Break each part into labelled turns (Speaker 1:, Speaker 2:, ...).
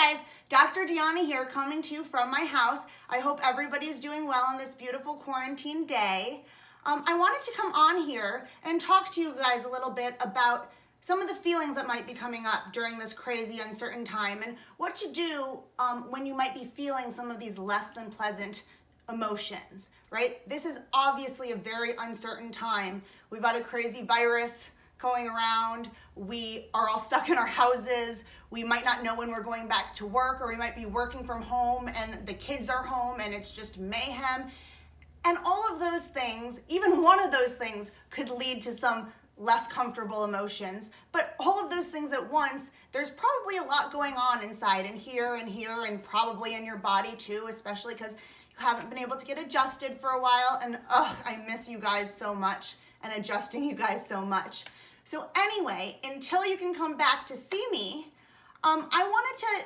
Speaker 1: Hi guys, Dr. Deanna here coming to you from my house. I hope everybody's doing well on this beautiful quarantine day. I wanted to come on here and talk to you guys a little bit about some of the feelings that might be coming up during this crazy uncertain time and what to do when you might be feeling some of these less than pleasant emotions, right? This is obviously a very uncertain time. We've got a crazy virus going around. We are all stuck in our houses. We might not know when we're going back to work, or we might be working from home and the kids are home and it's just mayhem. And all of those things, even one of those things, could lead to some less comfortable emotions. But all of those things at once, there's probably a lot going on inside and here and probably in your body too, especially because you haven't been able to get adjusted for a while. And I miss you guys so much and adjusting you guys so much. So anyway, until you can come back to see me, I wanted to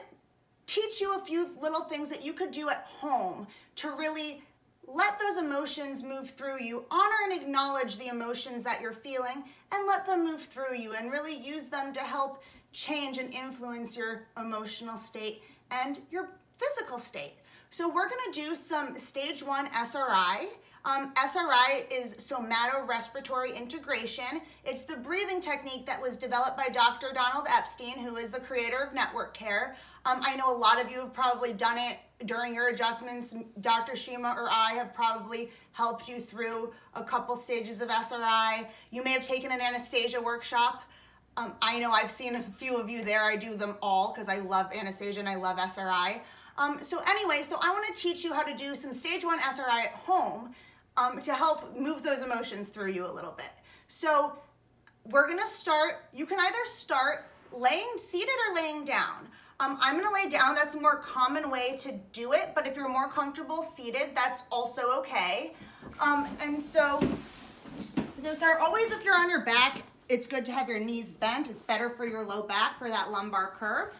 Speaker 1: teach you a few little things that you could do at home to really let those emotions move through you, honor and acknowledge the emotions that you're feeling, and let them move through you, and really use them to help change and influence your emotional state and your physical state. So we're gonna do some stage 1 SRI. SRI is Somato Respiratory Integration. It's the breathing technique that was developed by Dr. Donald Epstein, who is the creator of network care. I know a lot of you have probably done it during your adjustments. Dr. Shima or I have probably helped you through a couple stages of SRI. You may have taken an anesthesia workshop. I know I've seen a few of you there. I do them all because I love anesthesia and I love SRI. So I want to teach you how to do some stage 1 SRI at home to help move those emotions through you a little bit. So we're gonna start, you can either start seated or laying down. I'm gonna lay down, that's a more common way to do it, but if you're more comfortable seated, that's also okay. So start always, if you're on your back, it's good to have your knees bent. It's better for your low back, for that lumbar curve.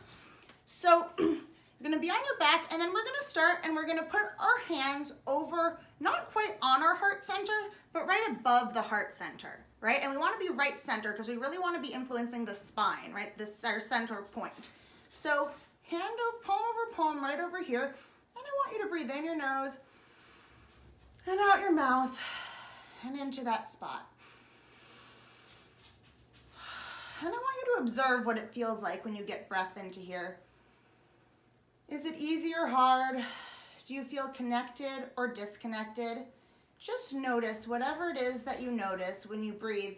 Speaker 1: So you're gonna be on your back, and then we're gonna start and we're gonna put our hands over, not quite on our heart center, but right above the heart center, right? And we wanna be right center because we really wanna be influencing the spine, right? This is our center point. So palm over palm right over here, and I want you to breathe in your nose and out your mouth and into that spot. And I want you to observe what it feels like when you get breath into here. Is it easy or hard? Do you feel connected or disconnected? Just notice whatever it is that you notice when you breathe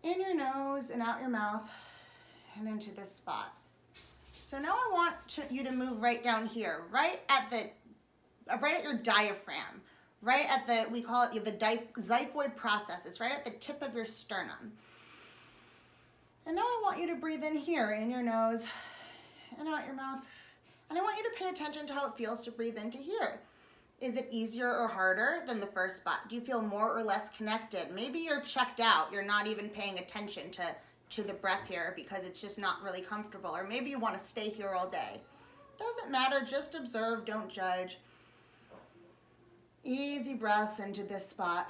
Speaker 1: in your nose and out your mouth and into this spot. So now I want you to move right down here, right at your diaphragm, right at we call it the xiphoid process. It's right at the tip of your sternum. And now I want you to breathe in here in your nose and out your mouth. And I want you to pay attention to how it feels to breathe into here. Is it easier or harder than the first spot? Do you feel more or less connected? Maybe you're checked out. You're not even paying attention to the breath here because it's just not really comfortable. Or maybe you want to stay here all day. Doesn't matter, just observe, don't judge. Easy breaths into this spot.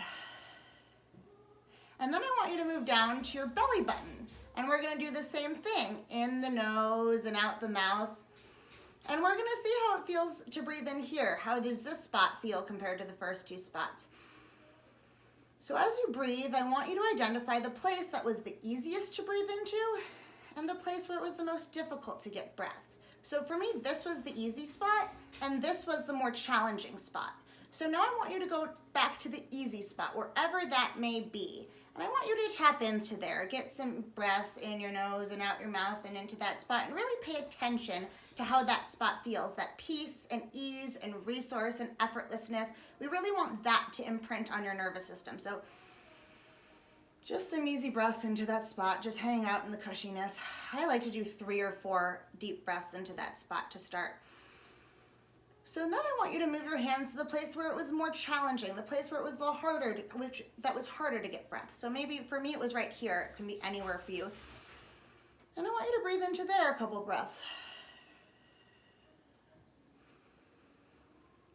Speaker 1: And then I want you to move down to your belly button. And we're gonna do the same thing, in the nose and out the mouth. And we're gonna see how it feels to breathe in here. How does this spot feel compared to the first 2 spots? So as you breathe, I want you to identify the place that was the easiest to breathe into and the place where it was the most difficult to get breath. So for me, this was the easy spot and this was the more challenging spot. So now I want you to go back to the easy spot, wherever that may be. And I want you to tap into there. Get some breaths in your nose and out your mouth and into that spot, and really pay attention to how that spot feels, that peace and ease and resource and effortlessness. We really want that to imprint on your nervous system. So just some easy breaths into that spot, just hang out in the cushiness. I like to do 3 or 4 deep breaths into that spot to start. So then I want you to move your hands to the place where it was more challenging, the place where it was a little harder, that was harder to get breath. So maybe for me it was right here. It can be anywhere for you. And I want you to breathe into there a couple breaths.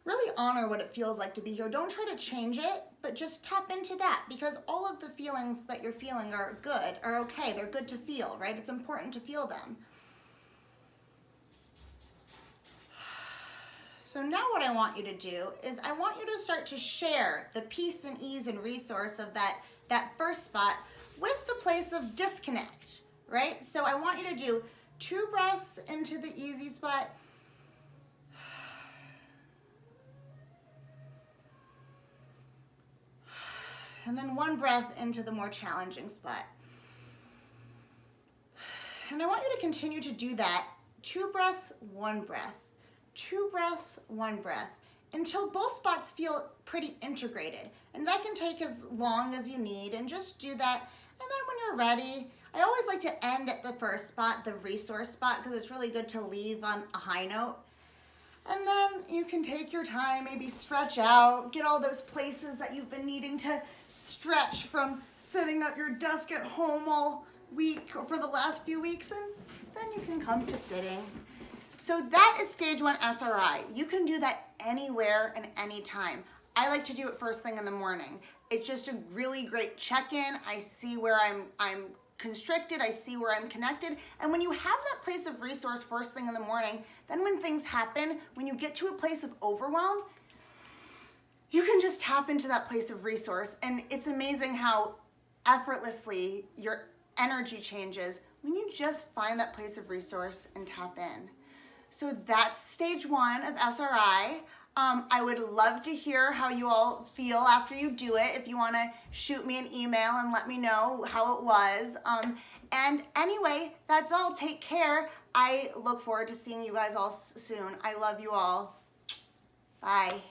Speaker 1: Really honor what it feels like to be here. Don't try to change it, but just tap into that, because all of the feelings that you're feeling are good, are okay. They're good to feel, right? It's important to feel them. So now what I want you to do is I want you to start to share the peace and ease and resource of that first spot with the place of disconnect, right? So I want you to do 2 breaths into the easy spot. And then 1 breath into the more challenging spot. And I want you to continue to do that 2 breaths, 1 breath. 2 breaths, 1 breath, until both spots feel pretty integrated. And that can take as long as you need, and just do that. And then when you're ready, I always like to end at the first spot, the resource spot, because it's really good to leave on a high note. And then you can take your time, maybe stretch out, get all those places that you've been needing to stretch from sitting at your desk at home all week or for the last few weeks, and then you can come to sitting. So that is stage 1 SRI. You can do that anywhere and anytime. I like to do it first thing in the morning. It's just a really great check-in. I see where I'm constricted, I see where I'm connected. And when you have that place of resource first thing in the morning, then when things happen, when you get to a place of overwhelm, you can just tap into that place of resource. And it's amazing how effortlessly your energy changes when you just find that place of resource and tap in. So that's stage 1 of SRI. I would love to hear how you all feel after you do it. If you want to shoot me an email and let me know how it was. And anyway, that's all. Take care. I look forward to seeing you guys all soon. I love you all. Bye.